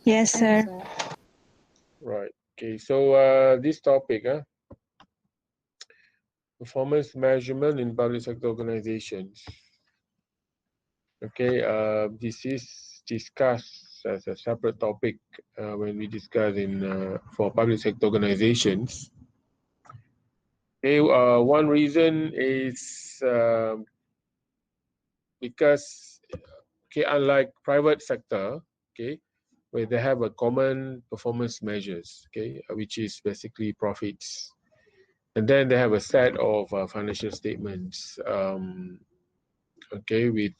Yes, sir. Right. Okay. So this topic, performance measurement in public sector organizations. Okay. This is discussed as a separate topic when we discuss in for public sector organizations. Okay. One reason is because okay, unlike private sector, okay, where they have a common performance measures, okay, which is basically profits, and then they have a set of financial statements, okay, with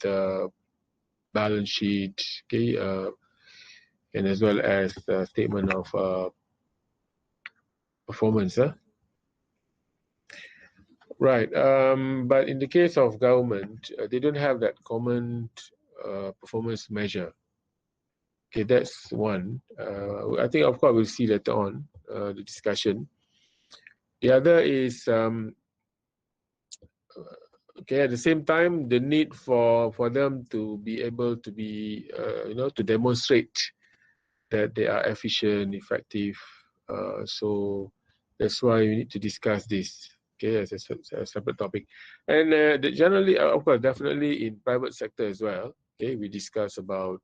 balance sheet, okay, and as well as the statement of performance. Right. But in the case of government, they don't have that common performance measure. Okay, that's one. I think, of course, we'll see later on the discussion. The other is okay. At the same time, the need for them to be able to be to demonstrate that they are efficient, effective. So that's why we need to discuss this. Okay, as a separate topic, and generally, of course, definitely in private sector as well. Okay, we discuss about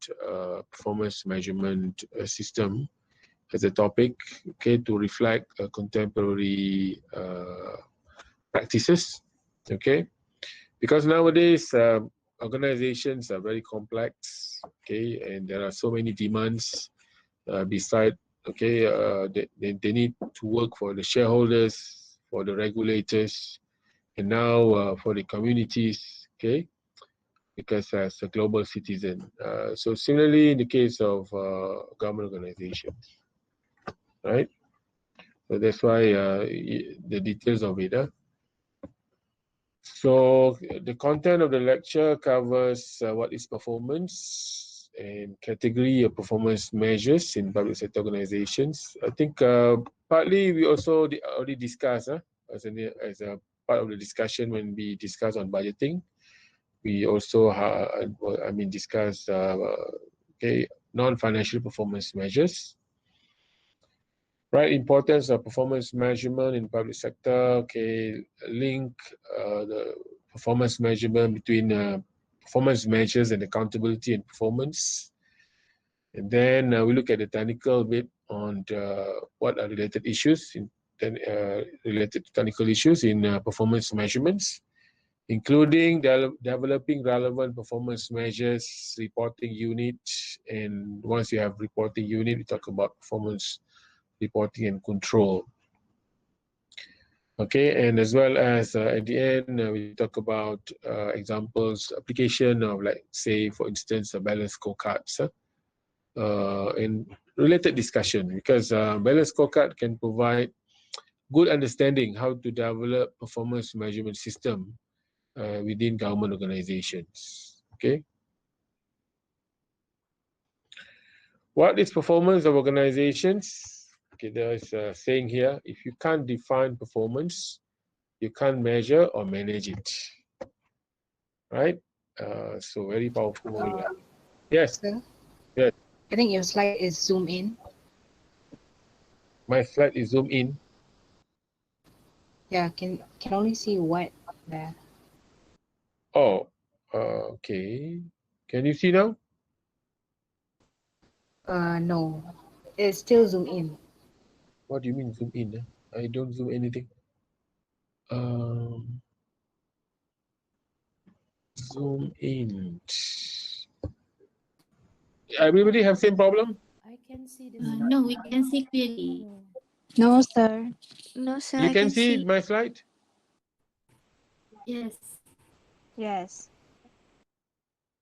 performance measurement system as a topic. Okay, to reflect contemporary practices. Okay, because nowadays organizations are very complex. Okay, and there are so many demands. Beside, okay, they need to work for the shareholders, for the regulators, and now for the communities, okay, because as a global citizen. So similarly in the case of government organizations, right? So that's why the details of it. So the content of the lecture covers what is performance and category of performance measures in public sector organizations. I think partly we also already discussed as a part of the discussion when we discuss on budgeting. We also discuss okay, non-financial performance measures. Right, importance of performance measurement in public sector. Okay, link the performance measurement between performance measures and accountability and performance. And then we look at the technical bit on what are related issues related to technical issues in performance measurements, including developing relevant performance measures, reporting unit, and once you have reporting unit, we talk about performance reporting and control. Okay, and as well as at the end, we talk about examples, application of, like, say, for instance, a balance scorecards and related discussion, because balance scorecard can provide good understanding how to develop performance measurement system within government organizations. Okay. What is performance of organizations? Okay, there is a saying here: if you can't define performance, you can't measure or manage it. Right? So very powerful. Yes. Sir? Yes. I think your slide is zoom in. My slide is zoom in. Yeah, can only see what there. Oh, okay. Can you see now? No, it's still zoom in. What do you mean zoom in? I don't zoom anything. Zoom in. Everybody have same problem? I can see the No, we can see clearly. No, sir. No, sir. You I can see my slide? Yes. Yes.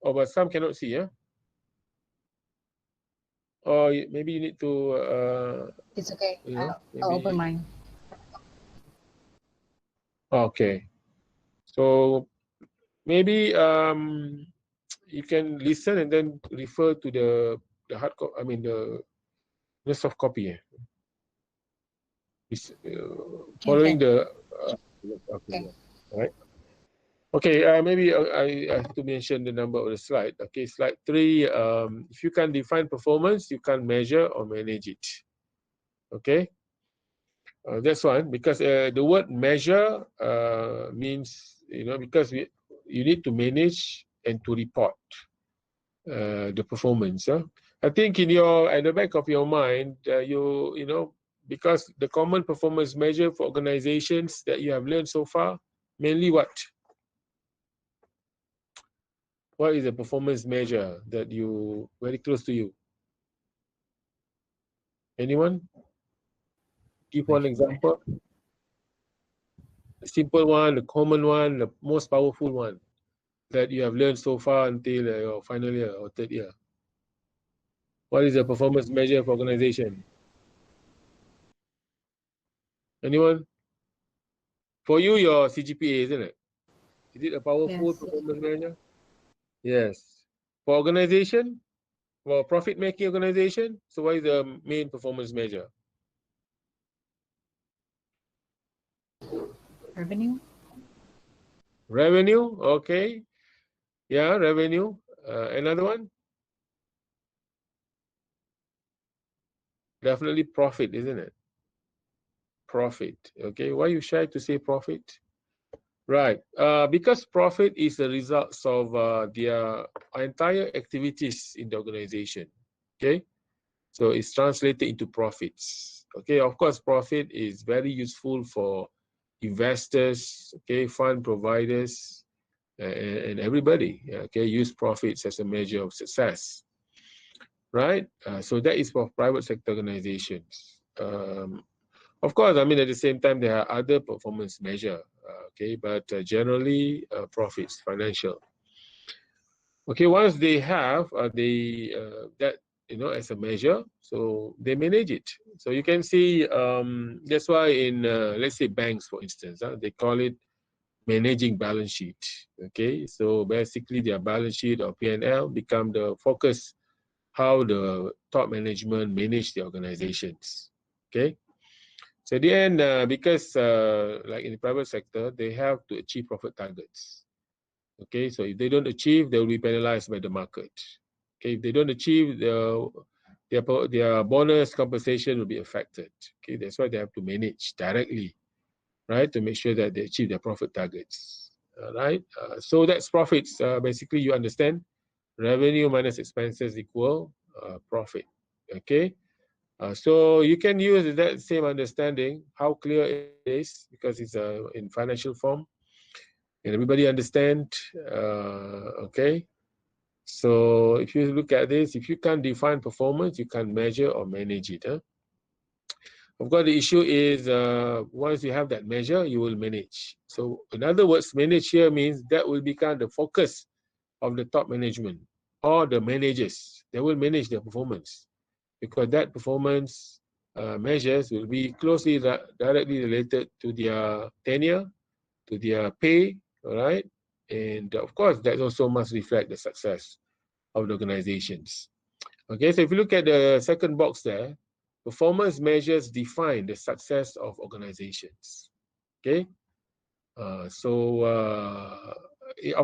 Oh, but some cannot see, yeah? Or maybe you need to... It's okay. Yeah, I'll open mine. Okay. So maybe you can listen and then refer to the hard copy, I mean the soft copy. Following the... okay. All right. Okay, maybe I have to mention the number of the slide. Okay, slide 3. If you can define performance, you can measure or manage it. Okay, that's one, because the word measure means, because you need to manage and to report the performance. I think at the back of your mind, because the common performance measure for organizations that you have learned so far, mainly what? What is a performance measure that you very close to you? Anyone? Give one example. The simple one, the common one, the most powerful one that you have learned so far until your final year or third year. What is a performance measure for organization? Anyone? For you, your CGPA, isn't it? Is it a powerful Yes. performance measure? Yes. For organization, for profit-making organization, so what is the main performance measure? Revenue? Revenue, okay. Yeah, revenue. Another one? Definitely profit, isn't it? Profit, okay. Why you shy to say profit? Right, because profit is the results of their entire activities in the organization, okay. So it's translated into profits. Okay, of course, profit is very useful for investors, okay, fund providers, and everybody. Okay, use profits as a measure of success, right? So that is for private sector organizations. Of course, I mean at the same time there are other performance measure. Okay, but generally profits, financial. Okay, once they have that as a measure, so they manage it. So you can see that's why in let's say banks, for instance, they call it managing balance sheet. Okay, so basically their balance sheet or P&L become the focus how the top management manage the organizations. Okay, so at the end, because like in the private sector, they have to achieve profit targets. Okay, so if they don't achieve, they will be penalized by the market. Okay, if they don't achieve, their bonus compensation will be affected. Okay, that's why they have to manage directly, right, to make sure that they achieve their profit targets. Right, so that's profits. Basically, you understand, revenue minus expenses equal profit. Okay, so you can use that same understanding. How clear it is because it's in financial form. Can everybody understand? Okay. So if you look at this, if you can't define performance, you can measure or manage it. Of course, the issue is once you have that measure, you will manage. So in other words, manage here means that will become the focus of the top management or the managers. They will manage their performance because that performance measures will be closely directly related to their tenure, to their pay, all right? And of course, that also must reflect the success of the organizations. Okay, so if you look at the second box there, performance measures define the success of organizations. Okay, of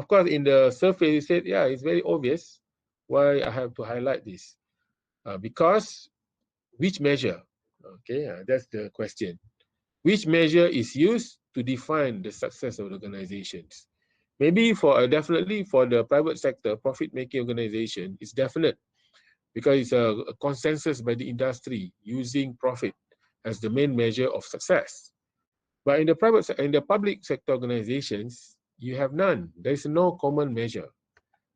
course, in the survey, you said, yeah, it's very obvious why I have to highlight this. Because which measure? Okay, that's the question. Which measure is used to define the success of organizations? Maybe definitely for the private sector, profit-making organization, it's definite because it's a consensus by the industry using profit as the main measure of success. But in the public sector organizations, you have none. There is no common measure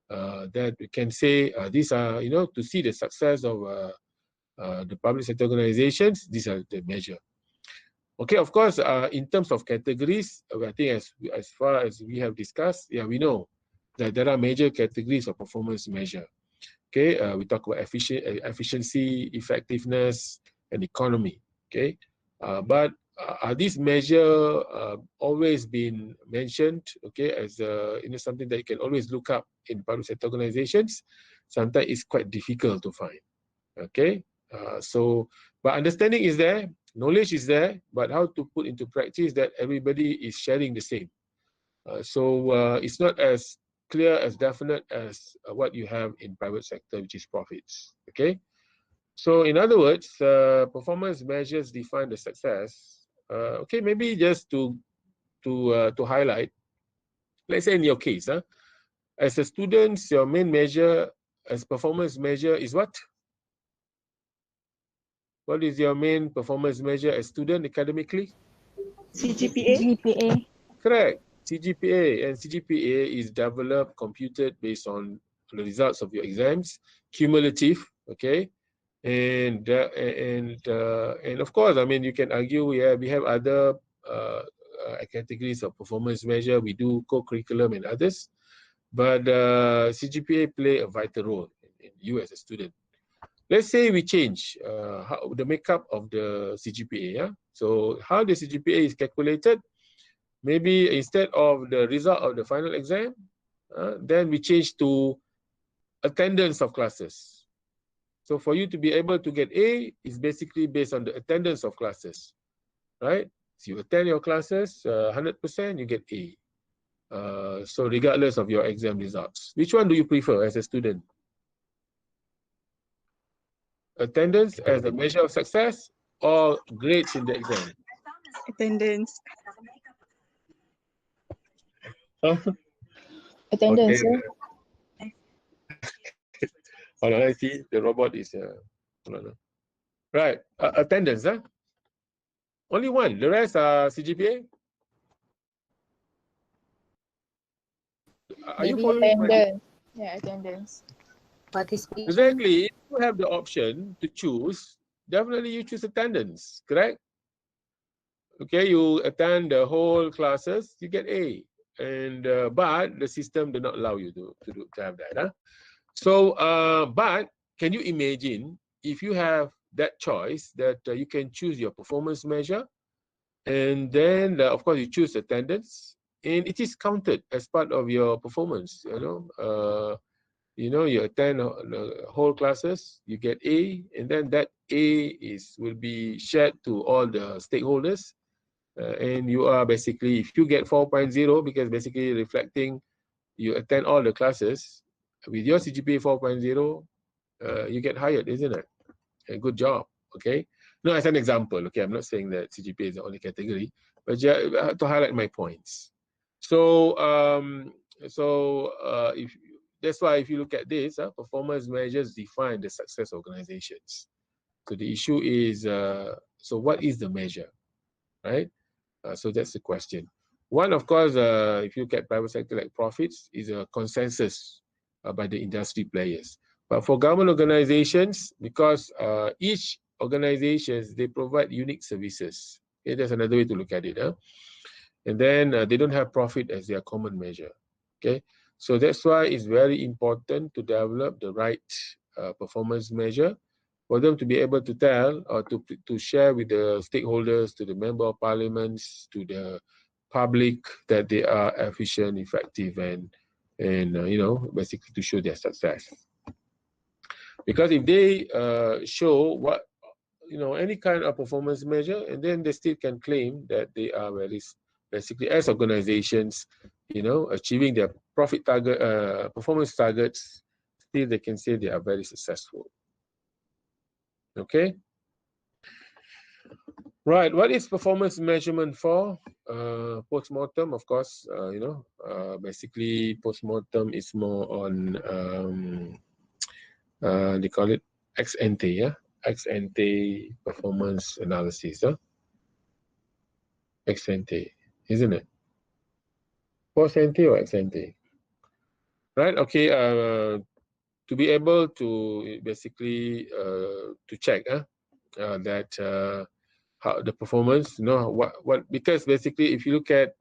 that we can say these are, to see the success of the public sector organizations, these are the measure. Okay, of course, in terms of categories, I think as far as we have discussed, yeah, we know that there are major categories of performance measure. Okay, we talk about efficiency, effectiveness, and economy. Okay, but are these measures always been mentioned? Okay, as something that you can always look up in public sector organizations. Sometimes it's quite difficult to find. Okay, but understanding is there, knowledge is there, but how to put into practice that everybody is sharing the same. It's not as clear, as definite as what you have in private sector, which is profits. Okay. So in other words, performance measures define the success. Okay, maybe just to highlight, let's say in your case, as a student, your main measure as performance measure is what? What is your main performance measure as student academically? CGPA. GPA. Correct. CGPA, and CGPA is developed, computed based on the results of your exams, cumulative. Okay, and of course, I mean, you can argue, yeah, we have other categories of performance measure. We do co-curriculum and others, but CGPA play a vital role in you as a student. Let's say we change the makeup of the CGPA. Yeah? So how the CGPA is calculated, maybe instead of the result of the final exam, then we change to attendance of classes. So for you to be able to get A is basically based on the attendance of classes, right? So you attend your classes 100%, you get A. So regardless of your exam results, which one do you prefer as a student? Attendance as a measure of success or grades in the exam? Attendance. Attendance, Okay. sir. Hold on, I see the robot is right. Attendance, huh? Only one. The rest are CGPA. Are you Maybe following my? attendance. Yeah, attendance. Participation. Exactly. If you have the option to choose, definitely you choose attendance, correct? Okay, you attend the whole classes, you get A. And but the system did not allow you to have that. Huh? So, but can you imagine if you have that choice that you can choose your performance measure, and then of course you choose attendance, and it is counted as part of your performance. You attend the whole classes, you get A, and then that A will be shared to all the stakeholders, and you are basically, if you get 4.0, because basically reflecting you attend all the classes with your CGPA 4.0, you get hired, isn't it? A good job. Okay. No, as an example. Okay, I'm not saying that CGPA is the only category, but to highlight my points. So, if that's why if you look at this, performance measures define the success organizations. So the issue is, so what is the measure, right? So that's the question. One, of course, if you look at private sector like profits, is a consensus by the industry players. But for government organizations, because each organizations, they provide unique services. Okay, that's another way to look at it. And then they don't have profit as their common measure. Okay, so that's why it's very important to develop the right performance measure for them to be able to tell or to share with the stakeholders, to the member of parliaments, to the public that they are efficient, effective, and basically to show their success. Because if they show what any kind of performance measure, and then they still can claim that they are very basically as organizations, achieving their profit target, performance targets, still they can say they are very successful. Okay. Right. What is performance measurement for? Post-mortem, of course. Basically, post-mortem is more on they call it ex ante, yeah, ex ante performance analysis, ex ante, isn't it? Post ante or ex ante? Right. Okay. To be able to basically to check that how the performance, what because basically if you look at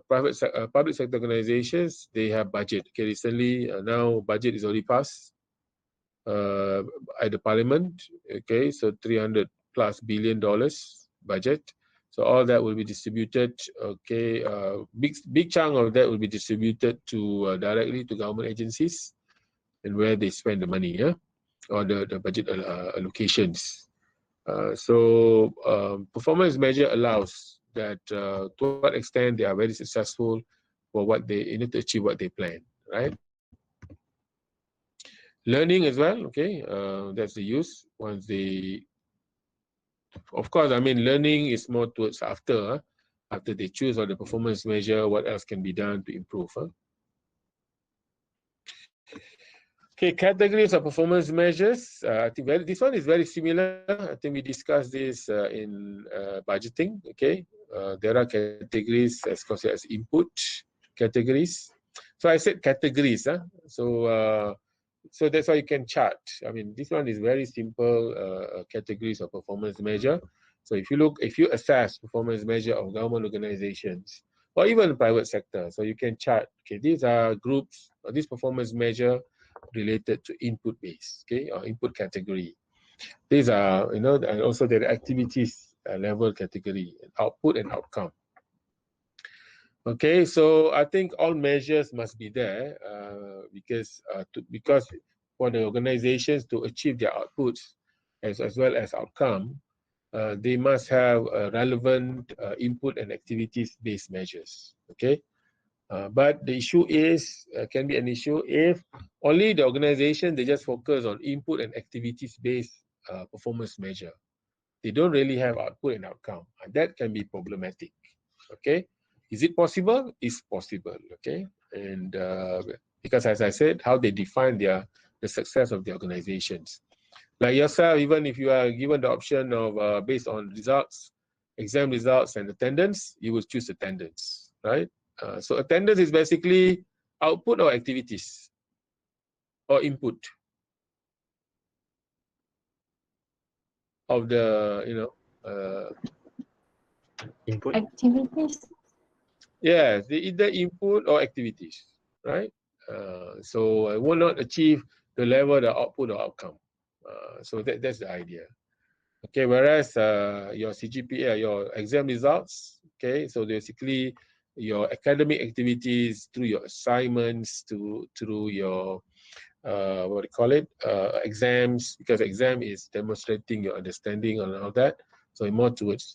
public sector organizations, they have budget. Okay, recently now budget is already passed at the parliament. Okay, so $300+ billion budget. So all that will be distributed. Okay, big chunk of that will be distributed to directly to government agencies, and where they spend the money, or the budget allocations. Performance measure allows that to what extent they are very successful for what they to achieve what they plan, right? Learning as well, okay, that's the use once they, of course, I mean, learning is more towards after they choose or the performance measure, what else can be done to improve. Okay, categories of performance measures. I think this one is very similar. I think we discussed this in budgeting. Okay, there are categories as considered as input categories. So I said categories. So that's why you can chart. I mean, this one is very simple categories of performance measure. So if you assess performance measure of government organizations or even private sector, so you can chart. Okay, these are groups or this performance measure related to input base, okay, or input category. These are, and also the activities level category, output and outcome. Okay, so I think all measures must be there because for the organizations to achieve their outputs as well as outcome, they must have relevant input and activities-based measures. Okay, but the issue is can be an issue if only the organization they just focus on input and activities-based performance measure. They don't really have output and outcome, and that can be problematic. Okay. Is it possible? It's possible, okay? And because as I said, how they define the success of the organizations. Like yourself, even if you are given the option of based on results, exam results and attendance, you will choose attendance, right? So attendance is basically output or activities or input of the, Input. Activities. yes, they either input or activities, right? So I will not achieve the level, the output or outcome. So that's the idea. Okay, whereas your CGPA, your exam results, okay, so basically your academic activities through your assignments, through your what do you call it, exams, because exam is demonstrating your understanding and all that. So more towards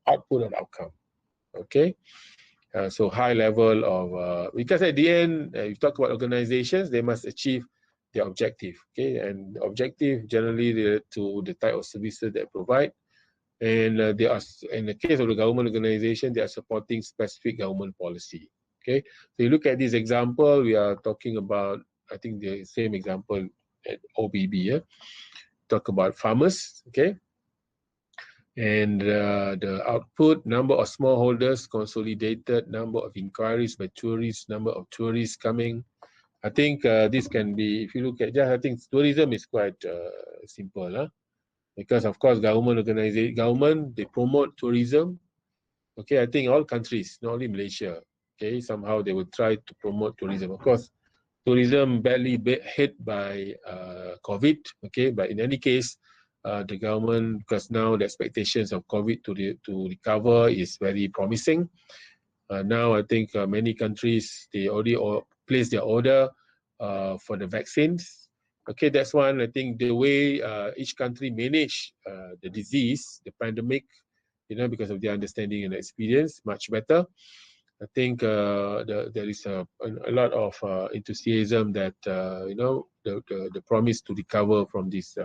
output and outcome. Okay. So high level of because at the end you talk about organizations, they must achieve their objective, okay, and objective generally related to the type of services they provide, and they are, in the case of the government organization, they are supporting specific government policy. Okay, so you look at this example, we are talking about, I think the same example at OBB. Talk about farmers, okay. And the output, number of smallholders, consolidated number of inquiries by tourists, number of tourists coming. I think this can be, if you look at just, I think tourism is quite simple, because of course government, they promote tourism. Okay, I think all countries, not only Malaysia, okay, somehow they will try to promote tourism. Of course, tourism badly hit by COVID, okay, but in any case, the government, because now the expectations of COVID to recover is very promising. Now I think many countries, they already placed their order for the vaccines. Okay, that's one. I think the way each country manage the disease, the pandemic, because of their understanding and experience, much better. I think there is a lot of enthusiasm that the promise to recover from this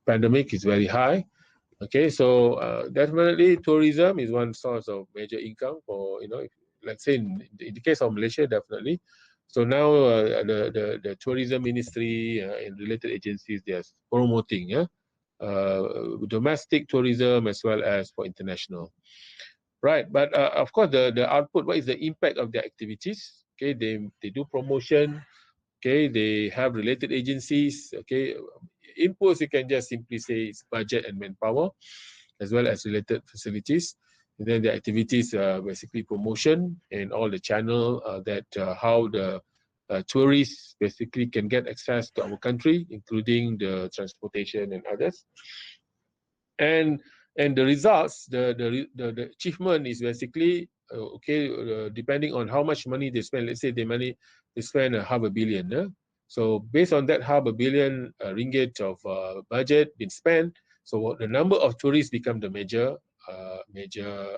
pandemic is very high. Okay, so definitely tourism is one source of major income for, let's say in the case of Malaysia, definitely. So now the tourism ministry and related agencies, they are promoting domestic tourism as well as for international. Right, but of course the output, what is the impact of their activities? Okay, they do promotion. Okay, they have related agencies. Okay, inputs you can just simply say it's budget and manpower, as well as related facilities. And then the activities basically promotion and all the channel that how the tourists basically can get access to our country, including the transportation and others. And the results, the achievement is basically depending on how much money they spend. Let's say they spend $500 million. So based on that $500 million ringgit of budget been spent, so the number of tourists become the major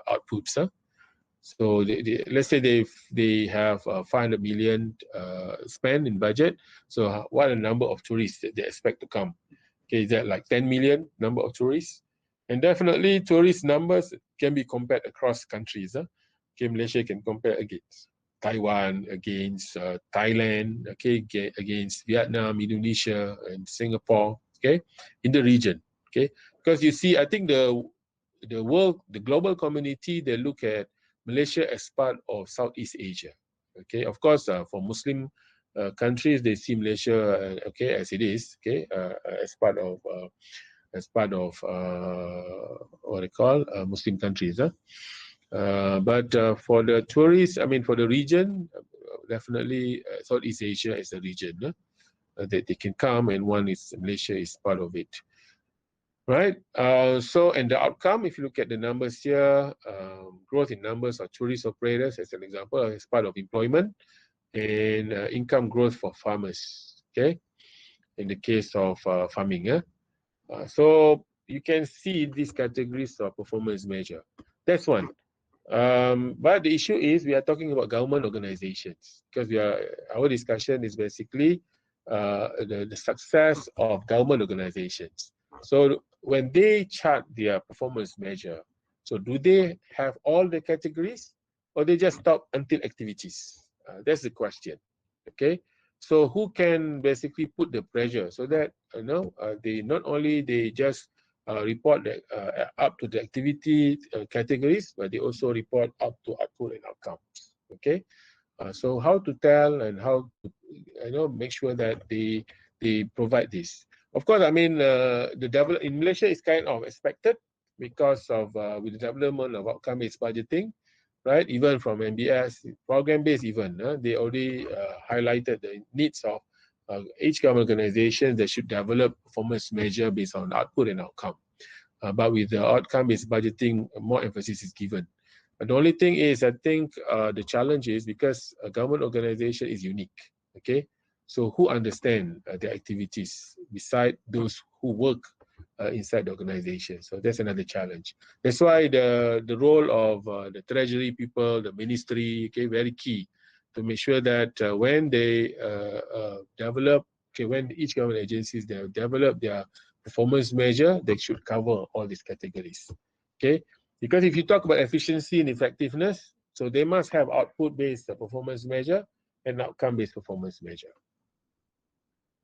outputs. So let's say they have 500 million spent in budget. So what are the number of tourists that they expect to come? Okay, is that like 10 million number of tourists? And definitely tourist numbers can be compared across countries. Okay, Malaysia can compare against Taiwan, against Thailand, okay, against Vietnam, Indonesia, and Singapore, okay, in the region, okay. Because you see, I think the global community, they look at Malaysia as part of Southeast Asia, okay. Of course, for Muslim countries, they see Malaysia, okay, as it is, okay, as part of what they call Muslim countries. But for the tourists, I mean, for the region, definitely Southeast Asia is a region that they can come, and one is Malaysia is part of it. Right. So, and the outcome, if you look at the numbers here, growth in numbers of tourist operators, as an example, as part of employment, and income growth for farmers. Okay, in the case of farming. So you can see these categories of performance measure. That's one. But the issue is we are talking about government organizations, because our discussion is basically the success of government organizations. So when they chart their performance measure, so do they have all the categories, or they just stop until activities? That's the question. Okay, so who can basically put the pressure so that they not only they just report that up to the activity categories, but they also report up to output and outcomes. Okay, so how to tell and how to make sure that they provide this. Of course, I mean the in Malaysia is kind of expected because of with the development of outcome-based budgeting, right? Even from MBS program-based, even they already highlighted the needs of each government organization that should develop performance measure based on output and outcome. But with the outcome-based budgeting, more emphasis is given. But the only thing is, I think the challenge is because a government organization is unique. Okay, so who understand the activities beside those who work inside the organization? So that's another challenge. That's why the role of the treasury people, the ministry, okay, very key to make sure that when they develop, okay, when each government agencies they develop their performance measure, they should cover all these categories. Okay, because if you talk about efficiency and effectiveness, so they must have output-based performance measure and outcome-based performance measure.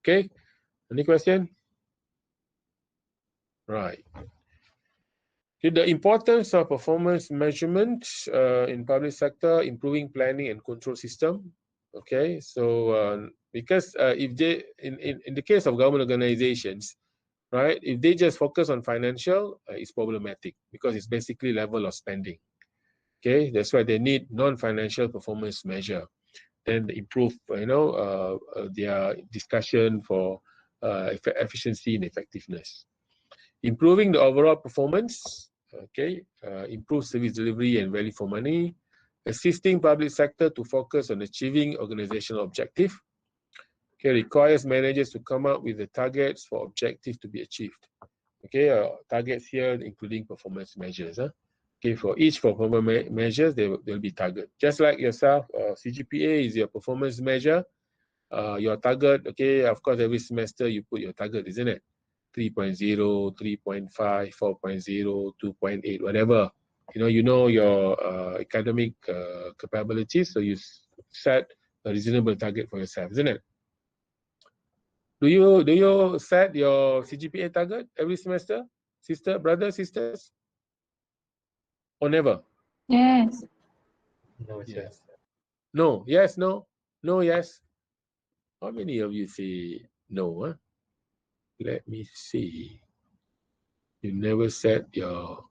Okay, any question? Right. Okay, the importance of performance measurement in public sector, improving planning and control system. Okay, so because if they, in the case of government organizations, right, if they just focus on financial, it's problematic because it's basically level of spending. Okay, that's why they need non-financial performance measure, then improve, their discussion for efficiency and effectiveness. Improving the overall performance, okay, improve service delivery and value for money, assisting public sector to focus on achieving organizational objective. Okay, requires managers to come up with the targets for objectives to be achieved. Okay, targets here including performance measures. Okay, for each performance measures, there will be target. Just like yourself, CGPA is your performance measure. Your target, okay, of course, every semester you put your target, isn't it? 3.0, 3.5, 4.0, 2.8, whatever. You know your academic capabilities, so you set a reasonable target for yourself, isn't it? Do you set your CGPA target every semester, sisters? Or never? Yes. No, yes. No, yes, no, no, yes. How many of you say no? Huh? Let me see. You never set your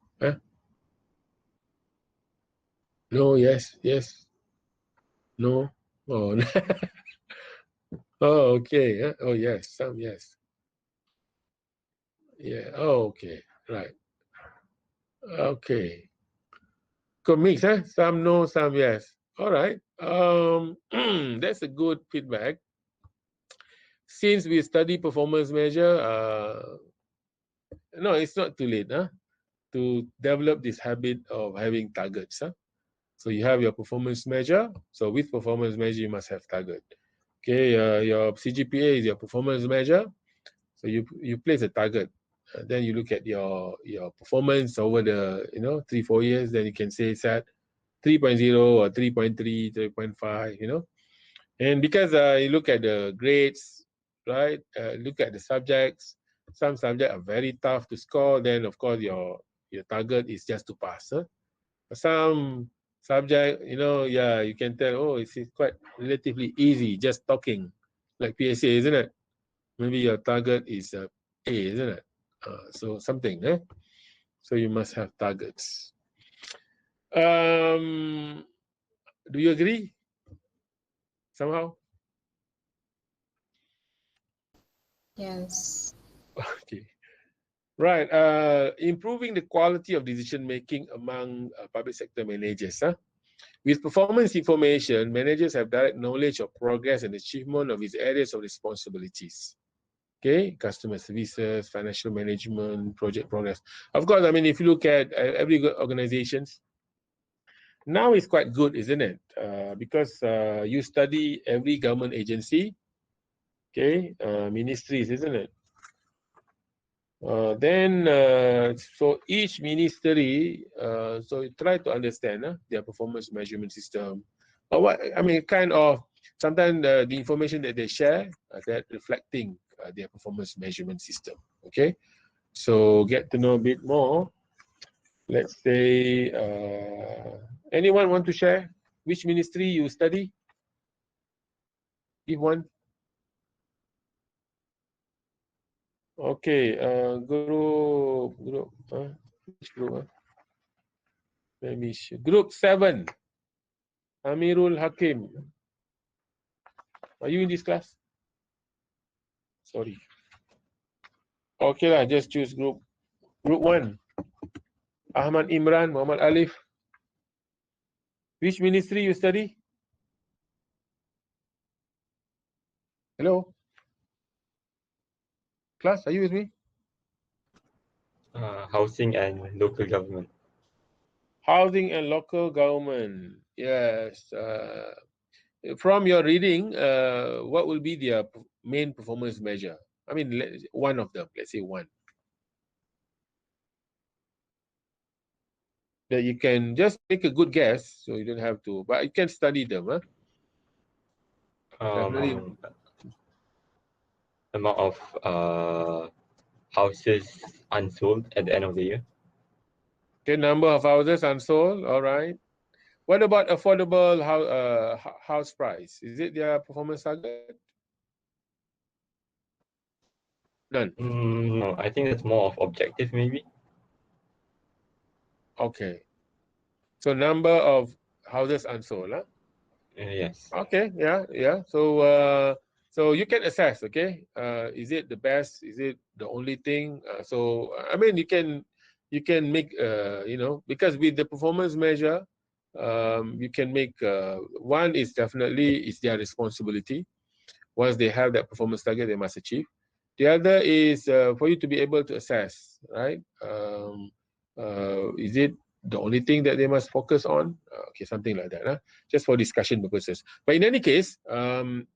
no, yes, yes, no. Oh, oh, okay. Oh, yes, some yes. Yeah. Oh, okay. Right. Okay. Good mix, huh? Some no, some yes. All right. That's a good feedback. Since we study performance measure, no, it's not too late, huh? To develop this habit of having targets, huh? So you have your performance measure. So with performance measure, you must have target. Okay, your CGPA is your performance measure. So you place a target. Then you look at your performance over the 3-4 years. Then you can say it's at 3.0 or 3.3, 3.5. And because you look at the grades, right? Look at the subjects. Some subjects are very tough to score. Then of course your target is just to pass. Some subject, you can tell, oh, it's quite relatively easy, just talking, like PSA, isn't it? Maybe your target is A, isn't it? So something, So you must have targets. Do you agree? Somehow? Yes. Okay. Right. Improving the quality of decision making among public sector managers. With performance information, managers have direct knowledge of progress and achievement of his areas of responsibilities. Okay, customer services, financial management, project progress. Of course, I mean, if you look at every organizations, now it's quite good, isn't it? Because you study every government agency, okay, ministries, isn't it? So each ministry, so you try to understand their performance measurement system. Or what I mean, kind of sometimes the information that they share that reflecting their performance measurement system. Okay, so get to know a bit more. Let's say, anyone want to share which ministry you study? Give one. Okay, group, which group? Let me see. Group 7. Amirul Hakim. Are you in this class? Sorry. Okay lah, just choose group 1. Ahmad Imran, Muhammad Alif. Which ministry you study? Hello? Class, are you with me? Housing and local government. Housing and local government. Yes. From your reading, what will be their main performance measure? I mean, one of them, let's say one. That you can just make a good guess, so you don't have to, but you can study them. Definitely. Amount of houses unsold at the end of the year. Okay, number of houses unsold. All right. What about affordable house price? Is it their performance target? None. No, I think that's more of objective, maybe. Okay. So number of houses unsold, Yes. Okay, yeah. So you can assess, okay? Is it the best? Is it the only thing? So I mean, you can make because with the performance measure, you can make one is definitely is their responsibility. Once they have that performance target, they must achieve. The other is for you to be able to assess, right? Is it the only thing that they must focus on? Okay, something like that, just for discussion purposes. But in any case,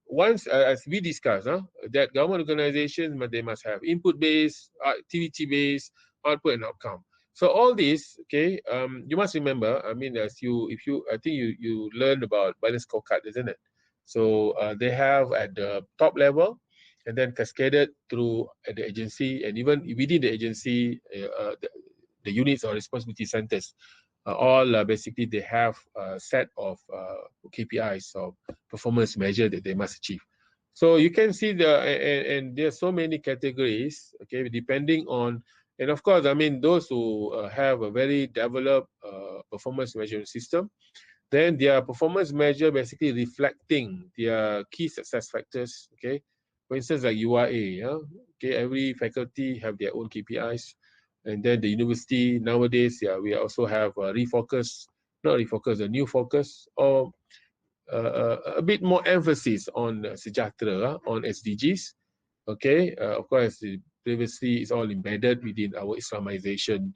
once, as we discussed, that government organizations, they must have input-based, activity-based, output and outcome. So all this, okay, you must remember, I mean, I think you learned about balance scorecard, isn't it? So they have at the top level, and then cascaded through the agency, and even within the agency, the units or responsibility centers, all basically they have a set of KPIs or performance measure that they must achieve. So you can see and there's so many categories, okay, depending on, and of course, I mean, those who have a very developed performance measurement system, then their performance measure basically reflecting their key success factors, okay? For instance, like URA, okay, every faculty have their own KPIs. And then the university nowadays, we also have a new focus, or a bit more emphasis on Sejahtera, on SDGs. Okay, of course, previously it's all embedded within our Islamization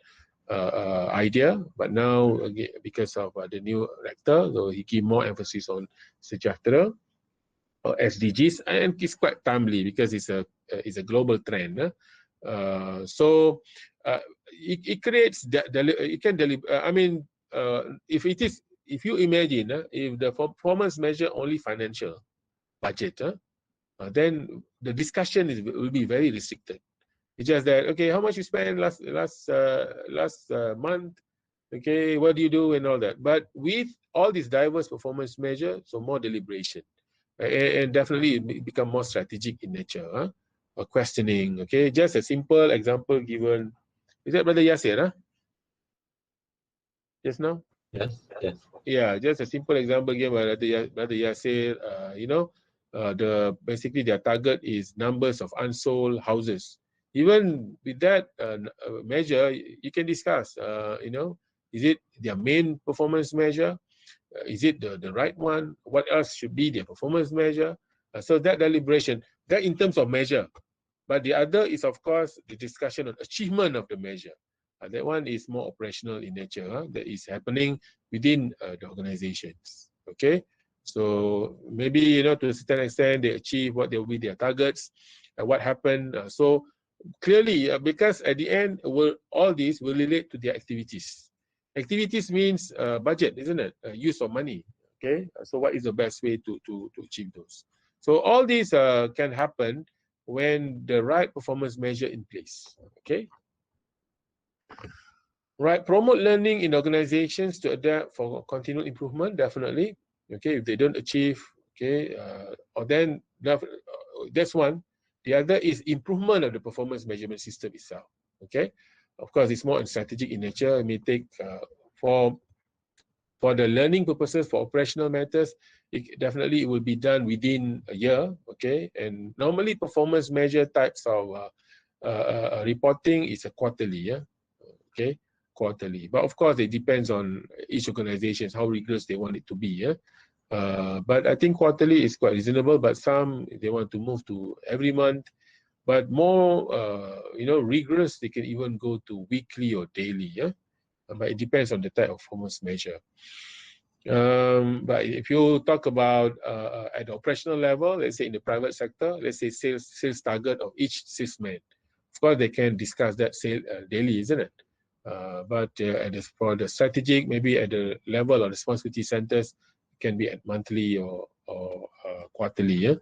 idea, but now again, because of the new rector, so he give more emphasis on Sejahtera or SDGs, and it's quite timely because it's a global trend. So it creates it can deliver. I mean, if you imagine if the performance measure only financial budget, then the discussion will be very restricted. It's just that, okay, how much you spend last month, okay, what do you do and all that. But with all these diverse performance measures, so more deliberation, and definitely it become more strategic in nature, or questioning. Okay, just a simple example given. Is that Brother Yasir? Just now? Yes, yes. Yeah, just a simple example given by Brother Yasir. Basically their target is numbers of unsold houses. Even with that measure, you can discuss. Is it their main performance measure? Is it the right one? What else should be their performance measure? So that deliberation, that in terms of measure. But the other is, of course, the discussion on achievement of the measure. That one is more operational in nature. That is happening within the organizations. Okay, so maybe to a certain extent they achieve what will be their targets, what happened. So clearly, because at the end, all these will relate to their activities. Activities means budget, isn't it? Use of money. Okay, so what is the best way to achieve those? So all these can happen when the right performance measure in place. Okay. Right, promote learning in organizations to adapt for continual improvement. Definitely. Okay, if they don't achieve, okay, or then that's one. The other is improvement of the performance measurement system itself. Okay, of course, it's more strategic in nature. It may take for the learning purposes, for operational matters, it will be done within a year. Okay, and normally performance measure types of reporting is a quarterly. Yeah, okay, quarterly. But of course, it depends on each organization how rigorous they want it to be. Yeah. But I think quarterly is quite reasonable. But some they want to move to every month. But more, rigorous, they can even go to weekly or daily. Yeah. But it depends on the type of performance measure. But if you talk about at the operational level, let's say in the private sector, let's say sales target of each salesman. Of course, they can discuss that daily, isn't it? But for the strategic, maybe at the level of responsibility centers, it can be at monthly or quarterly. Yeah?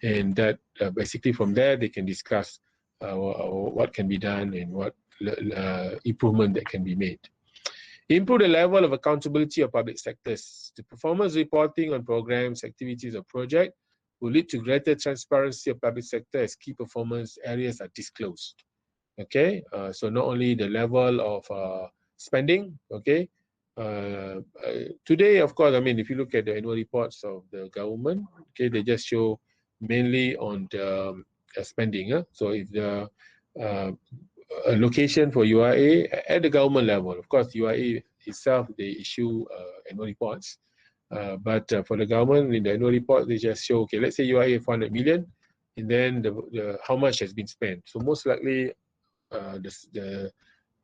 And that basically from there, they can discuss what can be done and what improvement that can be made. Improve the level of accountability of public sectors. The performance reporting on programs, activities, or projects will lead to greater transparency of public sector as key performance areas are disclosed. Okay, so not only the level of spending. Okay, today, of course, I mean, if you look at the annual reports of the government, okay, they just show mainly on the spending. So if the allocation for UIA at the government level, of course, UIA itself, they issue annual reports. But for the government, in the annual report, they just show, okay, let's say UIA 400 million, and then how much has been spent. So most likely, the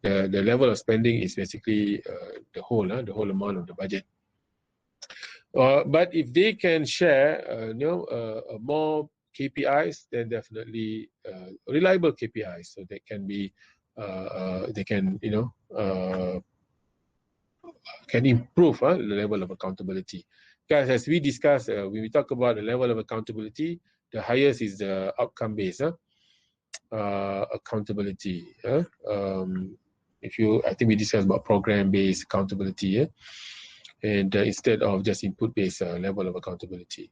level of spending is basically the whole amount of the budget. But if they can share, more KPIs, then definitely reliable KPIs, so they can be, they can, can improve the level of accountability. Because as we discussed, when we talk about the level of accountability, the highest is the outcome-based accountability. I think we discussed about program-based accountability, and instead of just input-based level of accountability.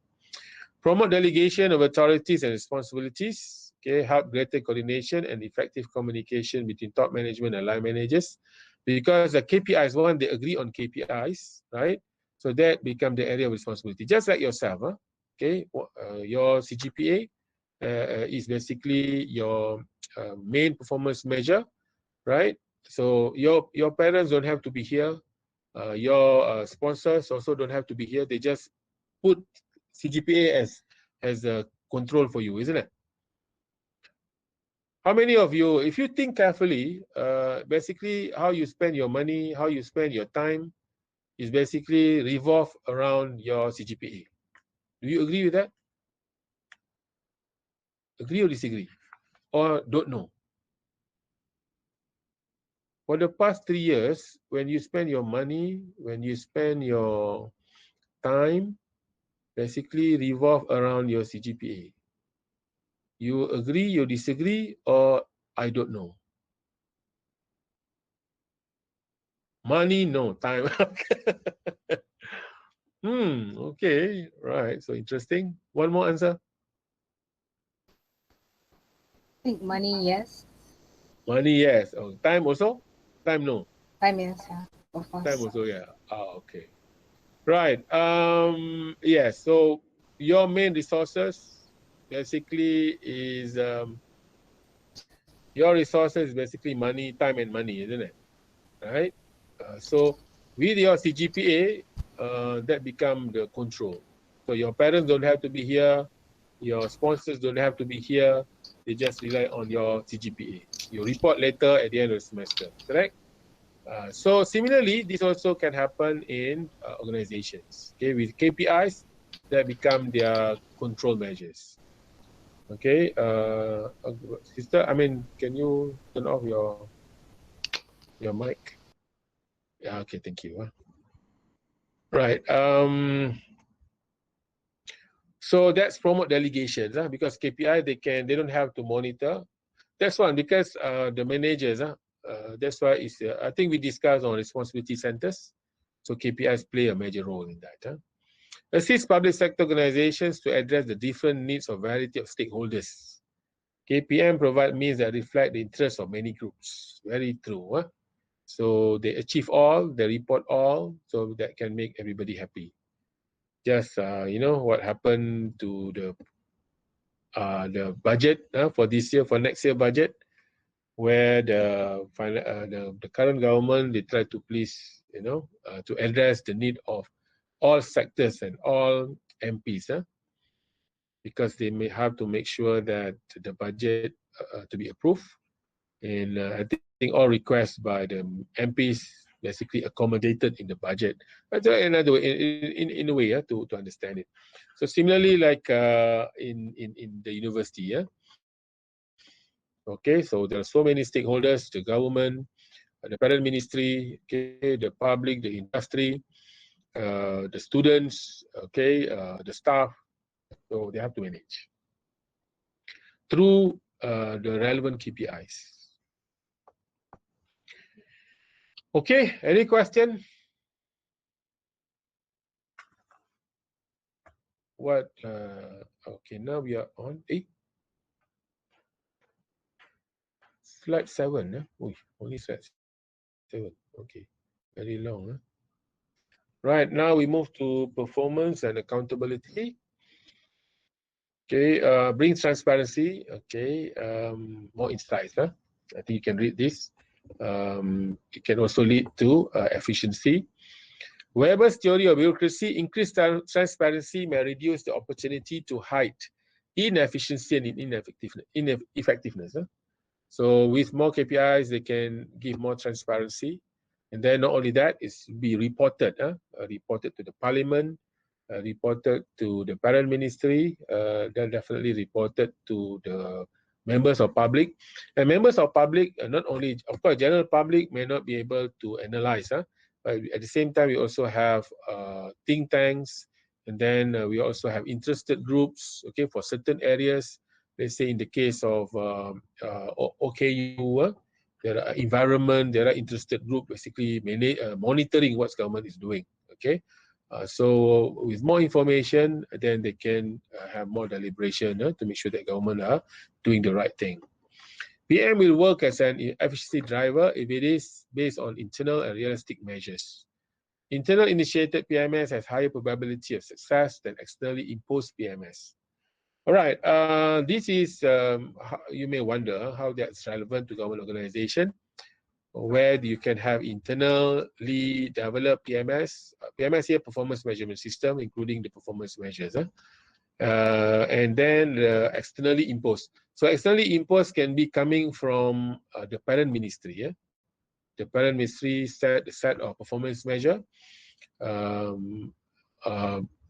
Promote delegation of authorities and responsibilities. Okay, help greater coordination and effective communication between top management and line managers. Because the KPIs, one, they agree on KPIs, right? So that become the area of responsibility. Just like yourself, okay, your CGPA is basically your main performance measure, right? So your parents don't have to be here. Your sponsors also don't have to be here. They just put CGPA as a control for you, isn't it? How many of you, if you think carefully, basically how you spend your money, how you spend your time is basically revolve around your CGPA. Do you agree with that? Agree or disagree? Or don't know? For the past 3 years, when you spend your money, when you spend your time, basically revolve around your CGPA. You agree, you disagree, or I don't know? Money, no. Time. Okay, right. So interesting. One more answer. I think money, yes. Money, yes. Oh, time also? Time, no. Time, yes, yeah, of Time course. also, yeah. Okay. Right. Yes. So your main resources basically is your resources is basically money, time, and money, isn't it? Right. So with your CGPA, that become the control. So your parents don't have to be here. Your sponsors don't have to be here. They just rely on your CGPA. You report later at the end of the semester, correct? So similarly, this also can happen in organizations. Okay, with KPIs that become their control measures. Okay, sister, I mean, can you turn off your mic? Yeah, okay, thank you. Right. So that's promote delegations, because KPI they don't have to monitor. That's one because the managers, that's why it's I think we discussed on responsibility centers. So KPIs play a major role in that. Assist public sector organizations to address the different needs of variety of stakeholders. KPM provide means that reflect the interests of many groups. Very true. So they achieve all, they report all, so that can make everybody happy. Just what happened to the budget for this year, for next year budget, where the current government they try to please to address the need of all sectors and all MPs, because they may have to make sure that the budget to be approved, and I think all requests by the MPs basically accommodated in the budget. That's another way, in a way, to understand it. So similarly, like in the university, okay, so there are so many stakeholders: the government, the parent ministry, okay, the public, the industry, the students, okay, the staff. So they have to manage through the relevant KPIs. Okay, any question? What? Okay, now we are on slide 7. Only slide 7. Okay, very long. Right, now we move to performance and accountability. Okay, brings transparency. Okay, more insights. I think you can read this. It can also lead to efficiency. Weber's theory of bureaucracy: increased transparency may reduce the opportunity to hide inefficiency and ineffectiveness. So with more KPIs, they can give more transparency. And then not only that, it's be reported, reported to the parliament, reported to the parent ministry, then definitely reported to the members of public. And members of public, not only, of course, general public may not be able to analyze, but at the same time, we also have think tanks, and then we also have interested groups, okay, for certain areas. Let's say in the case of OKU, there are environment, there are interested group basically monitoring what government is doing, okay. So with more information, then they can have more deliberation to make sure that government are doing the right thing. PM will work as an efficiency driver if it is based on internal and realistic measures. Internal initiated PMS has higher probability of success than externally imposed PMS. All right, this is, you may wonder how that's relevant to government organization, where you can have internally developed PMS. PMS here, performance measurement system, including the performance measures. And then externally imposed. So externally imposed can be coming from the parent ministry. Yeah? The parent ministry set a set of performance measure, um,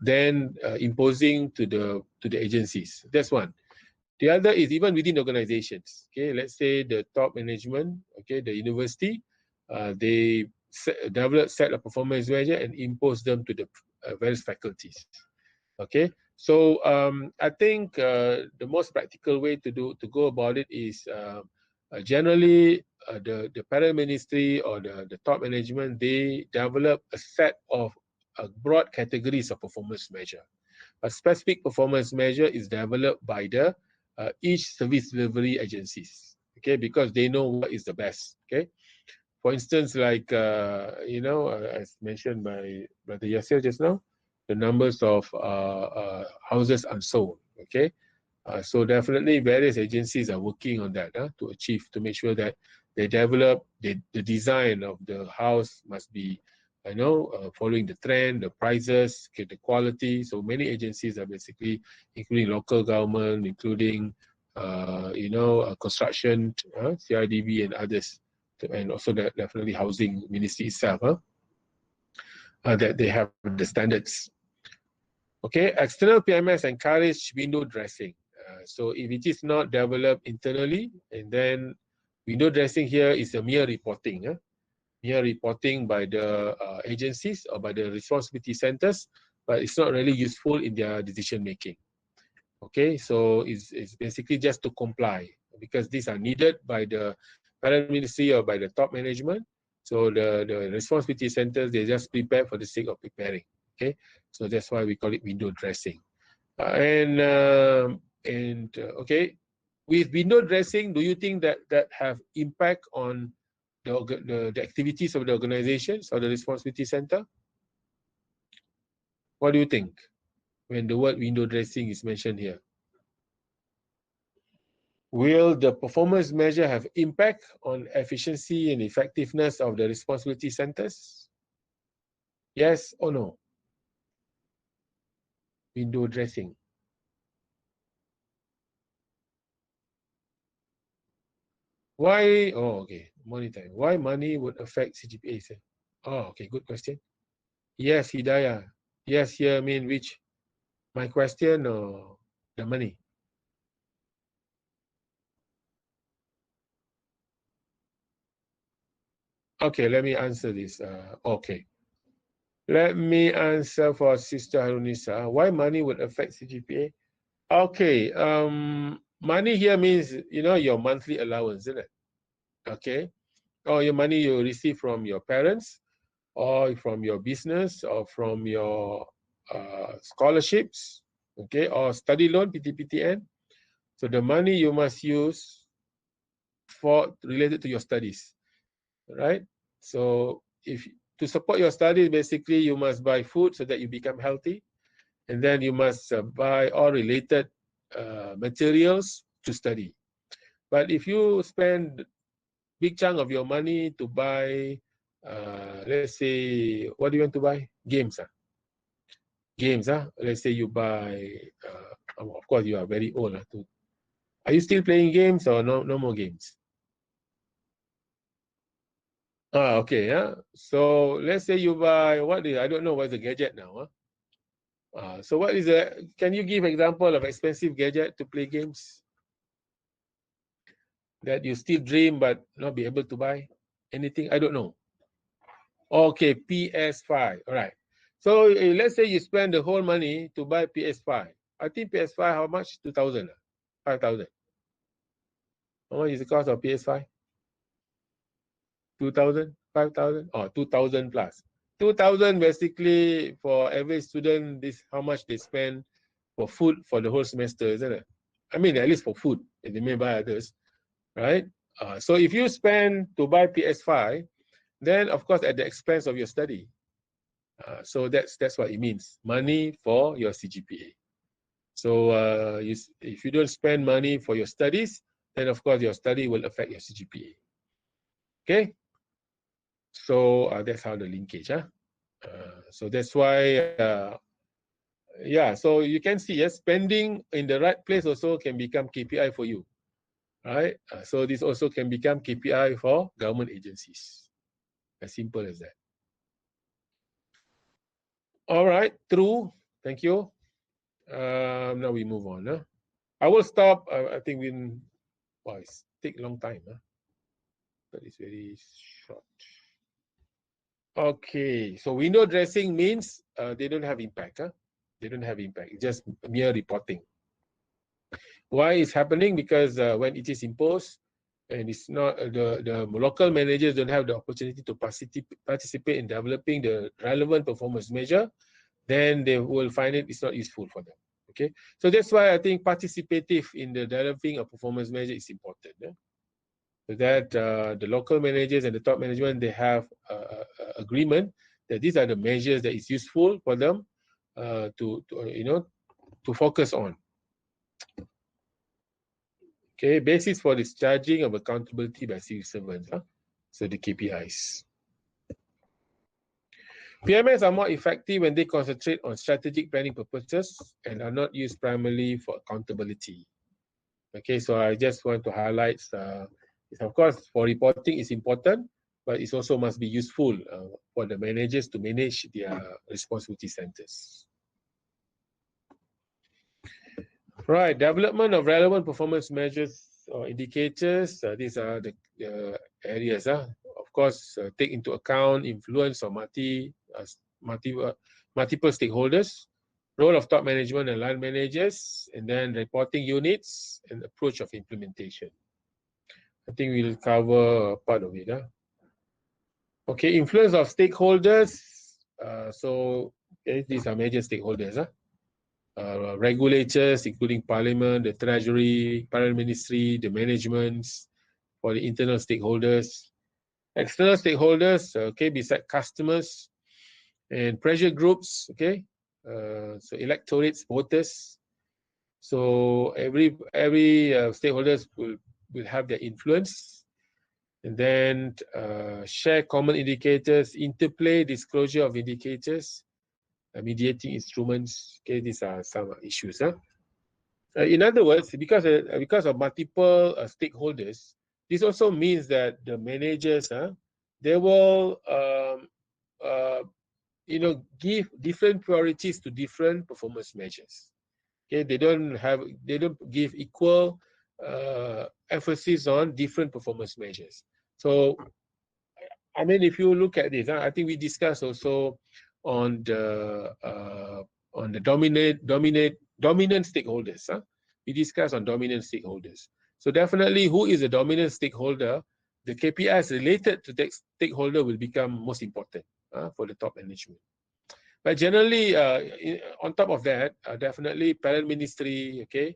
then imposing to the agencies. That's one. The other is even within organizations. Okay, let's say the top management, okay, the university, they develop set a performance measure and impose them to the various faculties. Okay, so I think the most practical way to go about it is generally the parent ministry or the top management, they develop a set of broad categories of performance measure. A specific performance measure is developed by the each service delivery agencies. Okay, because they know what is the best. Okay, for instance, like as mentioned by Brother Yasir just now, the numbers of houses unsold. Okay, so definitely various agencies are working on that to achieve, to make sure that they develop the design of the house must be, following the trend, the prices, okay, the quality. So many agencies are basically, including local government, including construction, CIDB and others, and also definitely housing ministry itself, that they have the standards. Okay, external PMS encourage window dressing. So if it is not developed internally, and then window dressing here is a mere reporting, by the agencies or by the responsibility centers, but it's not really useful in their decision making. Okay, so it's basically just to comply, because these are needed by the parent ministry or by the top management. So the responsibility centers, they just prepare for the sake of preparing. Okay, so that's why we call it window dressing. Okay, with window dressing, do you think that have impact on the activities of the organizations or the responsibility center? What do you think when the word window dressing is mentioned here? Will the performance measure have impact on efficiency and effectiveness of the responsibility centers? Yes or no? Window dressing. Why? Oh, okay. Monitor. Why money would affect CGPA? Oh, okay. Good question. Yes, Hidayah. Yes, here I mean which? My question or the money? Okay, let me answer this. Okay. Let me answer for Sister Harunisa. Why money would affect CGPA? Okay. Money here means, your monthly allowance, isn't it? Okay. Or your money you receive from your parents, or from your business, or from your scholarships, okay, or study loan, PTPTN. So the money you must use for related to your studies, right? So if to support your studies, basically you must buy food so that you become healthy, and then you must buy all related materials to study. But if you spend big chunk of your money to buy, let's say, what do you want to buy? Games, Games, Let's say you buy, of course you are very old. Are you still playing games or no more games? Okay, yeah. So let's say you buy, I don't know what's the gadget now, so what is can you give example of expensive gadget to play games that you still dream but not be able to buy? Anything? I don't know. Okay, PS5. All right. So let's say you spend the whole money to buy PS5. I think PS5, how much? 2,000, 5,000. How much is the cost of PS5? 2,000, 5,000, or 2,000 plus. 2,000 basically for every student. This how much they spend for food for the whole semester, isn't it? I mean, at least for food. They may buy others, right? So if you spend to buy PS5, then of course at the expense of your study. So that's what it means. Money for your CGPA. So if you don't spend money for your studies, then of course your study will affect your CGPA. Okay. So that's how the linkage. So that's why Yeah, so you can see, yes, spending in the right place also can become KPI for you, right? So this also can become KPI for government agencies. As simple as that. All right, true. Thank you. Now we move on. I will stop. I think we, well, it's take a long time. But it's very short. Okay, so window dressing means they don't have impact. They don't have impact. It's just mere reporting. Why it's happening? Because when it is imposed, and it's not the local managers don't have the opportunity to participate in developing the relevant performance measure, then they will find it's not useful for them. Okay, so that's why I think participative in the developing a performance measure is important. So that the local managers and the top management, they have agreement that these are the measures that is useful for them to focus on. Okay, basis for discharging of accountability by civil servants. So the KPIs. PMS are more effective when they concentrate on strategic planning purposes and are not used primarily for accountability. Okay, so I just want to highlight, of course, for reporting is important, but it also must be useful for the managers to manage their responsibility centers. Right, development of relevant performance measures or indicators. These are the areas. Of course, take into account influence of multiple stakeholders, role of top management and line managers, and then reporting units and approach of implementation. I think we'll cover part of it. Okay, influence of stakeholders. These are major stakeholders. Regulators, including Parliament, the Treasury, Parliament Ministry, the managements, for the internal stakeholders. External stakeholders, okay, beside customers and pressure groups, okay, so electorates, voters. So every stakeholders will have their influence, and then share common indicators, interplay, disclosure of indicators, mediating instruments. Okay, these are some issues. In other words, because of multiple stakeholders, this also means that the managers, they will give different priorities to different performance measures. Okay, they don't give equal emphasis on different performance measures. So, I mean, if you look at this, I think we discussed also on the dominant stakeholders. We discussed on dominant stakeholders. So definitely, who is a dominant stakeholder? The KPIs related to that stakeholder will become most important for the top management. But generally, on top of that, definitely Parliament Ministry, okay,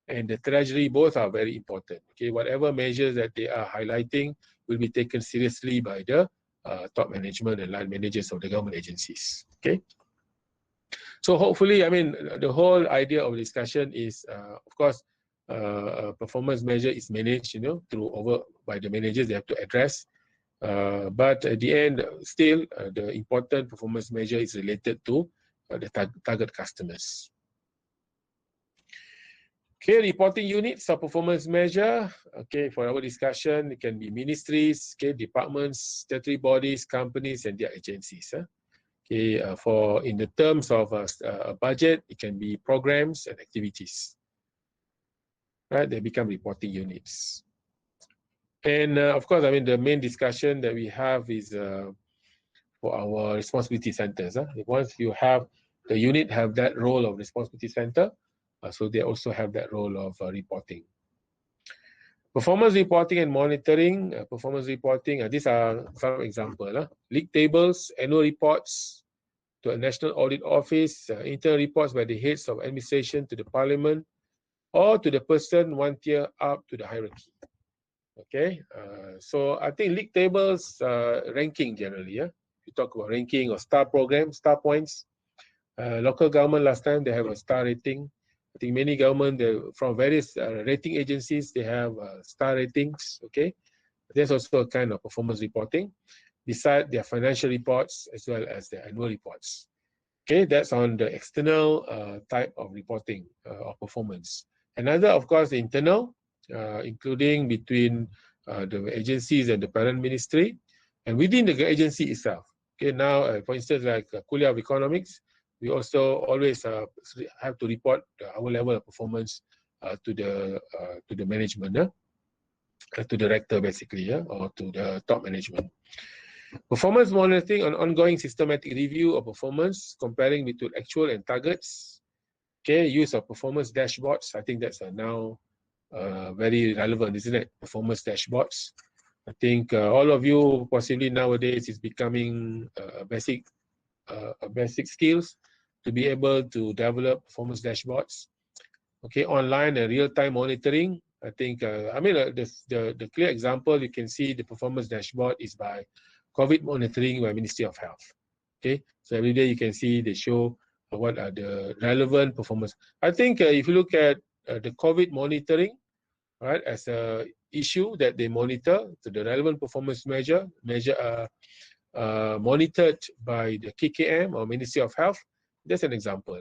and the Treasury, both are very important. Okay, whatever measures that they are highlighting will be taken seriously by the top management and line managers of the government agencies. Okay. So hopefully, I mean, the whole idea of discussion is, of course, performance measure is managed, by the managers. They have to address. But at the end, still, the important performance measure is related to the target customers. Okay, reporting units of performance measure. Okay, for our discussion, it can be ministries, okay, departments, statutory bodies, companies, and their agencies. Okay, for in the terms of a budget, it can be programs and activities. Right, they become reporting units. And of course, I mean, the main discussion that we have is for our responsibility centers. Once you have the unit have that role of responsibility center, so they also have that role of reporting. Performance reporting and monitoring. Performance reporting, these are some examples. League tables, annual reports to a National Audit Office, internal reports by the heads of administration to the Parliament, or to the person one tier up to the hierarchy. Okay, so I think league tables ranking generally. You talk about ranking or star program, star points. Local government last time they have a star rating. I think many government from various rating agencies, they have star ratings. Okay, there's also a kind of performance reporting beside their financial reports as well as their annual reports. Okay, that's on the external type of reporting of performance. Another, of course, the internal, including between the agencies and the parent ministry, and within the agency itself. Okay, now, for instance, like Kuliah of Economics, we also always have to report our level of performance to the management, to the director basically, or to the top management. Performance monitoring, an ongoing systematic review of performance, comparing between actual and targets. Okay, use of performance dashboards. I think that's now very relevant, isn't it? Performance dashboards. I think all of you possibly nowadays is becoming a basic skills to be able to develop performance dashboards. Okay, online and real-time monitoring. I think the clear example you can see the performance dashboard is by COVID monitoring by Ministry of Health. Okay, so every day you can see they show what are the relevant performance. I think if you look at the COVID monitoring, right, as a issue that they monitor, so the relevant performance measure monitored by the KKM or Ministry of Health. That's an example.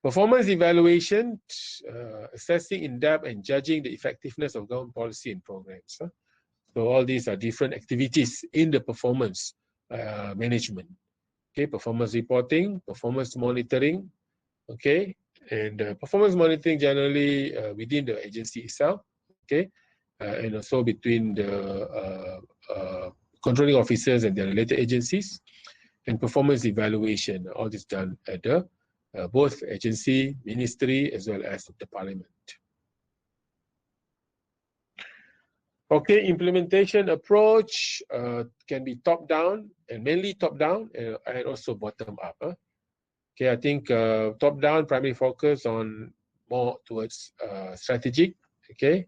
Performance evaluation, assessing in depth and judging the effectiveness of government policy and programs. So all these are different activities in the performance management. Okay, performance reporting, performance monitoring. Okay, and performance monitoring generally within the agency itself. Okay, and also between the controlling officers and their related agencies, and performance evaluation. All this done at the both agency, ministry, as well as the parliament. Okay, implementation approach can be top-down and mainly top-down and also bottom-up. Okay, I think top-down primarily focus on more towards strategic, okay,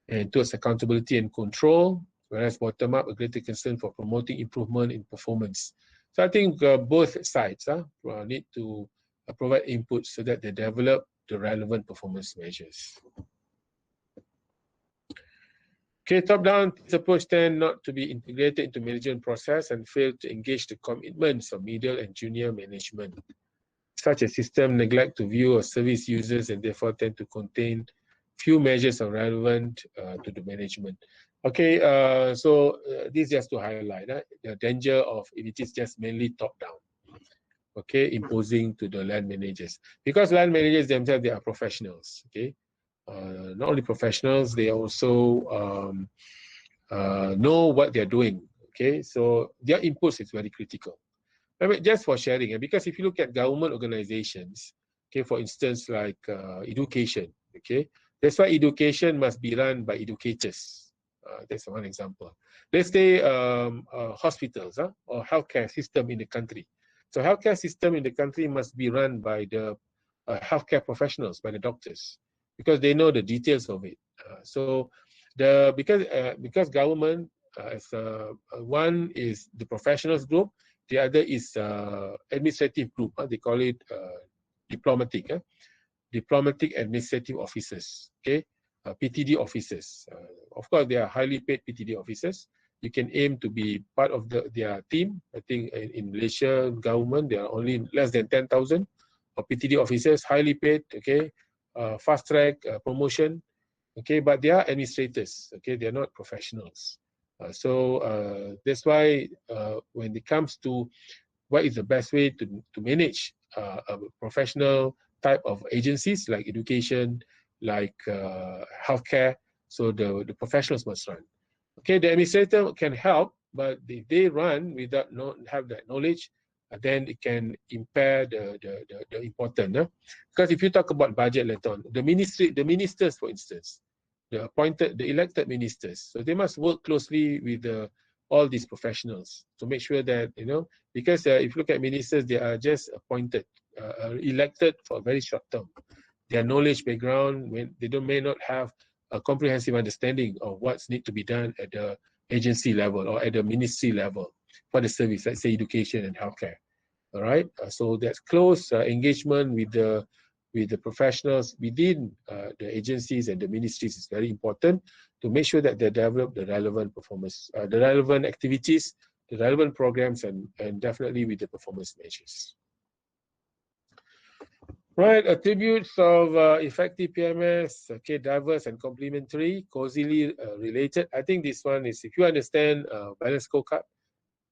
and towards accountability and control, whereas bottom-up a greater concern for promoting improvement in performance. So I think both sides need to provide input so that they develop the relevant performance measures. Okay, top-down approach tend not to be integrated into management process and fail to engage the commitments of middle and junior management. Such a system neglect to view of service users and therefore tend to contain few measures are relevant to the management. Okay, so this just to highlight the danger of if it is just mainly top-down. Okay, imposing to the land managers, because land managers themselves, they are professionals. Okay, not only professionals, they also know what they're doing. Okay, so their inputs is very critical. I mean, just for sharing, because if you look at government organizations, okay, for instance, like education, okay, that's why education must be run by educators. That's one example. Let's say hospitals or healthcare system in the country. So healthcare system in the country must be run by the healthcare professionals, by the doctors, because they know the details of it. Because government as one is the professionals group, the other is administrative group. They call it diplomatic administrative officers. Okay, PTD officers. Of course, they are highly paid PTD officers. You can aim to be part of their team. I think in Malaysia government there are only less than 10,000 of PTD officers, highly paid. Okay, fast track promotion. Okay, but they are administrators. Okay, they are not professionals. That's why when it comes to what is the best way to manage a professional type of agencies like education, like healthcare, so the professionals must run. Okay, the administrator can help, but if they run without have that knowledge, then it can impair the important. Because if you talk about budget later on, the ministers, for instance, the elected ministers, so they must work closely with all these professionals to make sure that, because if you look at ministers, they are just appointed, elected for a very short term. Their knowledge background, they may not have a comprehensive understanding of what's need to be done at the agency level or at the ministry level for the service, let's say education and healthcare. All right, so that's close engagement with the professionals within the agencies and the ministries is very important to make sure that they develop the relevant performance, the relevant activities the relevant programs, and definitely with the performance measures. Right, attributes of effective PMS, okay, diverse and complementary, causally related. I think this one is, if you understand balance scorecard,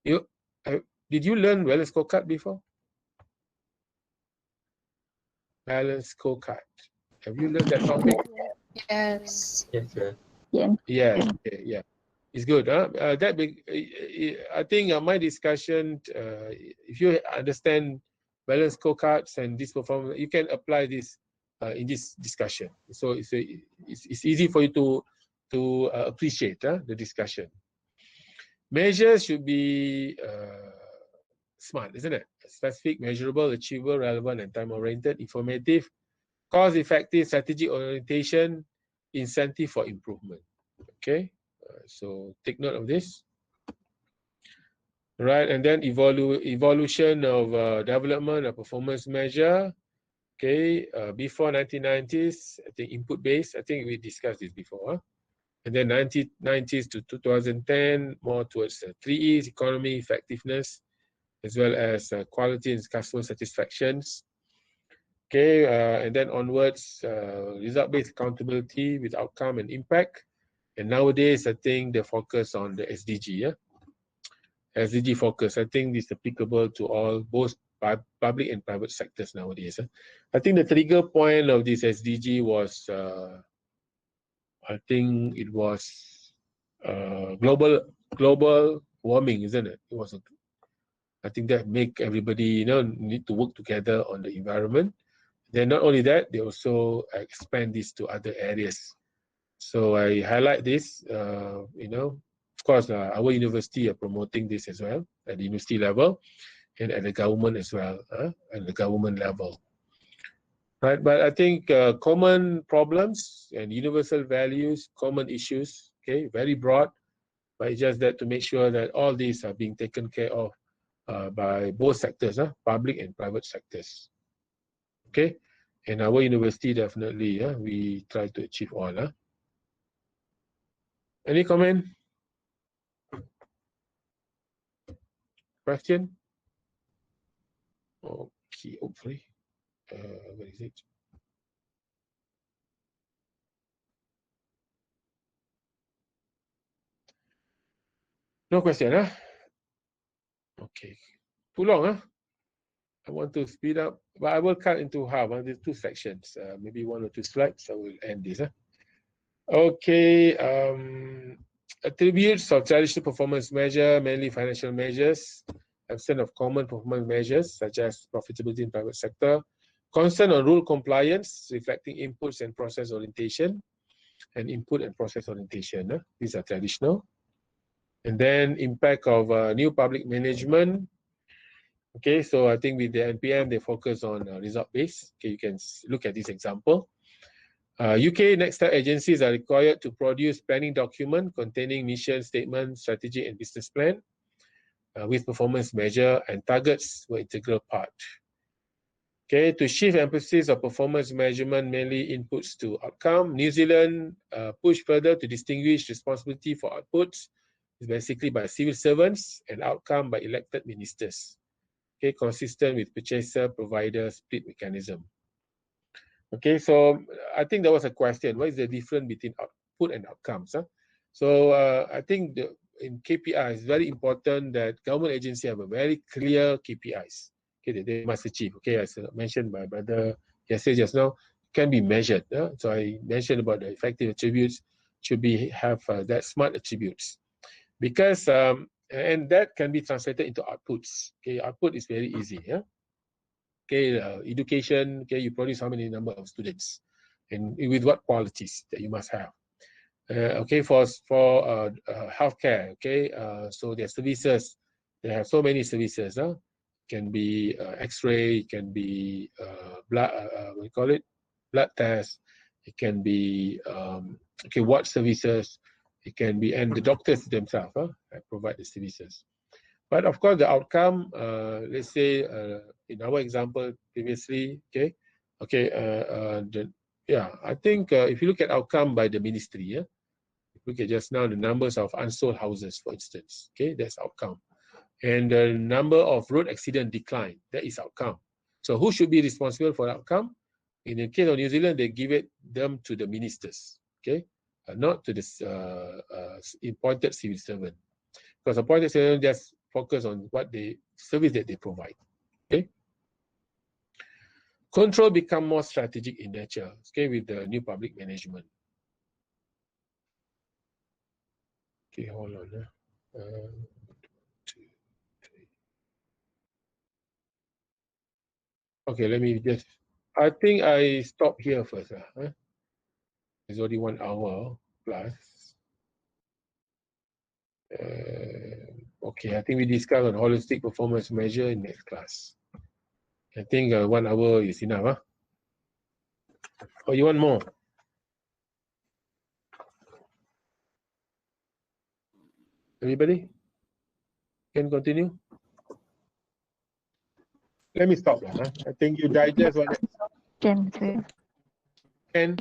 did you learn balance scorecard before? Balance scorecard. Have you learned that topic? Yes. Yes, sir. Yeah, okay, yeah. It's good. Huh? I think my discussion, if you understand balance scorecards and this performance, you can apply this in this discussion. So it's easy for you to appreciate the discussion. Measures should be smart, isn't it? Specific, measurable, achievable, relevant, and time-oriented, informative, cost-effective, strategic orientation, incentive for improvement. Okay, so take note of this. Right, and then evolution of development, a performance measure. Okay, before 1990s, I think input-based. I think we discussed this before. Huh? And then 1990s to 2010, more towards 3Es, economy, effectiveness, as well as quality and customer satisfactions. Okay, and then onwards, result-based accountability with outcome and impact. And nowadays, I think the focus on the SDG, yeah? SDG focus, I think this is applicable to all, both public and private sectors nowadays. I think the trigger point of this SDG was, I think it was global warming, isn't it? It was, I think that make everybody, need to work together on the environment. Then not only that, they also expand this to other areas. So I highlight this, of course, our university are promoting this as well at the university level and at the government as well, at the government level. Right, but I think common problems and universal values, common issues, okay, very broad, but it's just that to make sure that all these are being taken care of by both sectors, public and private sectors. Okay, and our university definitely, we try to achieve all. Any comment? Question? Okay, hopefully. Where is it? No question, huh? Okay. Too long, huh? I want to speed up, but I will cut into half. There's two sections, maybe 1 or 2 slides. I will end this. Okay. Attributes of traditional performance measure, mainly financial measures, absence of common performance measures such as profitability in private sector, concern on rule compliance, reflecting inputs and process orientation, and input and process orientation. These are traditional. And then impact of new public management. Okay, so I think with the NPM, they focus on result-based. Okay, you can look at this example. UK next step agencies are required to produce planning document containing mission statement, strategy, and business plan with performance measure and targets were integral part. Okay, to shift emphasis of performance measurement, mainly inputs to outcome, New Zealand push further to distinguish responsibility for outputs is basically by civil servants and outcome by elected ministers. Okay, consistent with purchaser provider split mechanism. Okay, so I think there was a question: what is the difference between output and outcomes? So I think in KPI, it's very important that government agencies have a very clear KPIs. Okay, that they must achieve. Okay, as mentioned by brother yesterday just now, can be measured. So I mentioned about the effective attributes should have that smart attributes, because and that can be translated into outputs. Okay, output is very easy. Okay, education. Okay, you produce how many number of students, and with what qualities that you must have. Okay, for healthcare. Okay, so their services, they have so many services. Can be X-ray, it can be blood. We call it blood test. It can be okay, what services. It can be, and the doctors themselves provide the services. But of course, the outcome, let's say in our example previously, I think if you look at outcome by the ministry, look at just now the numbers of unsold houses, for instance, okay, that's outcome. and the number of road accident decline. That is outcome. So who should be responsible for outcome? In the case of New Zealand, they give them to the ministers, okay, not to the appointed civil servant, because appointed civil servant just focus on what service that they provide. Okay. Control become more strategic in nature, okay, with the new public management. Okay, hold on. 2, 3. Okay, let me just. I think I stop here first. It's already 1 hour plus. Okay, I think we discuss on holistic performance measure in next class. I think 1 hour is enough. Huh? Or you want more? Anybody can continue? Let me stop. Huh? I think you digest what it Can, sir. can.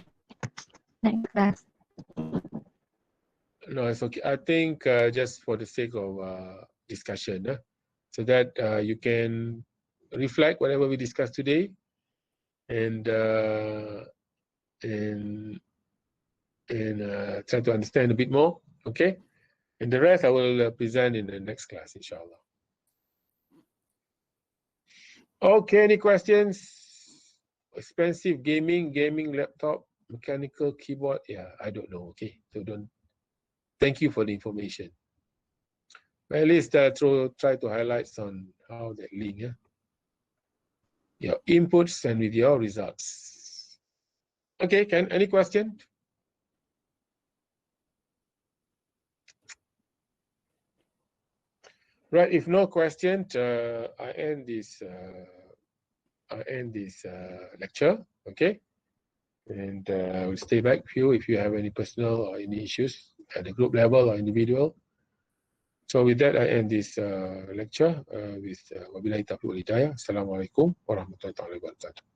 Next class. No, it's okay. I think just for the sake of discussion, so that you can reflect whatever we discussed today, and try to understand a bit more. Okay, and the rest I will present in the next class, inshallah. Okay, any questions? Expensive gaming laptop, mechanical keyboard. Yeah, I don't know. Okay, so don't. Thank you for the information. But at least try to highlight on how that link, your inputs and with your results. Okay, any question? Right, if no question, I end this lecture. Okay, and I will stay back with you if you have any personal or any issues at the group level or individual. So with that, I end this lecture with wabillahi taufiq wal hidayah. Assalamualaikum warahmatullahi wabarakatuh.